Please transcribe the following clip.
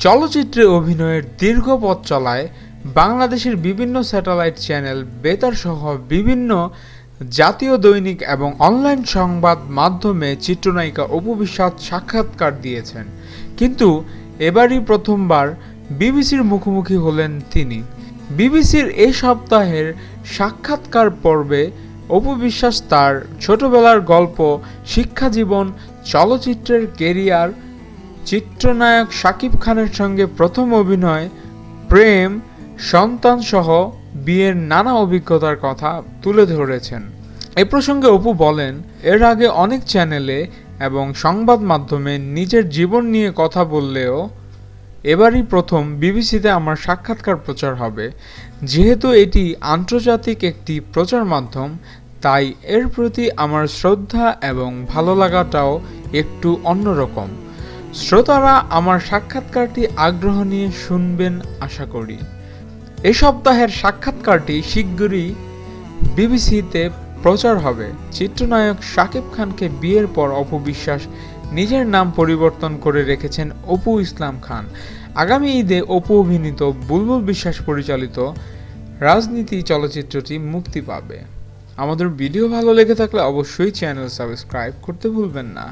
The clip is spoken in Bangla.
চলচ্চিত্রে অভিনয়ের দীর্ঘ পথ চলায় বাংলাদেশের বিভিন্ন স্যাটেলাইট চ্যানেল, বেতার সহ বিভিন্ন জাতীয় দৈনিক এবং অনলাইন সংবাদ মাধ্যমে চিত্রনায়িকা অপু বিশ্বাস সাক্ষাৎকার দিয়েছেন। কিন্তু এবারই প্রথমবার বিবিসির মুখোমুখি হলেন তিনি। বিবিসির এই সপ্তাহের সাক্ষাৎকার পর্বে অপু বিশ্বাস তার ছোটবেলার গল্প, শিক্ষাজীবন, চলচ্চিত্রের কেরিয়ার, চিত্রনায়ক শাকিব খানের সঙ্গে প্রথম অভিনয়, প্রেম, সন্তান সহ বিয়ের নানা অভিজ্ঞতার কথা তুলে ধরেছেন। এ প্রসঙ্গে অপু বলেন, এর আগে অনেক চ্যানেলে এবং সংবাদ মাধ্যমে নিজের জীবন নিয়ে কথা বললেও এবারই প্রথম বিবিসিতে আমার সাক্ষাৎকার প্রচার হবে। যেহেতু এটি আন্তর্জাতিক একটি প্রচার মাধ্যম, তাই এর প্রতি আমার শ্রদ্ধা এবং ভালো লাগাটাও একটু অন্যরকম। শ্রোতারা আমার সাক্ষাৎকারটি আগ্রহ নিয়ে শুনবেন আশা করি। এ সপ্তাহের সাক্ষাৎকারটি শিগগিরই বিবিসিতে প্রচার হবে। চিত্রনায়ক শাকিব খানকে বিয়ের পর অপু বিশ্বাস নিজের নাম পরিবর্তন করে রেখেছেন অপু ইসলাম খান। আগামী ঈদে অপু অভিনীত বুলবুল বিশ্বাস পরিচালিত রাজনীতি চলচ্চিত্রটি মুক্তি পাবে। আমাদের ভিডিও ভালো লেগে থাকলে অবশ্যই চ্যানেল সাবস্ক্রাইব করতে ভুলবেন না।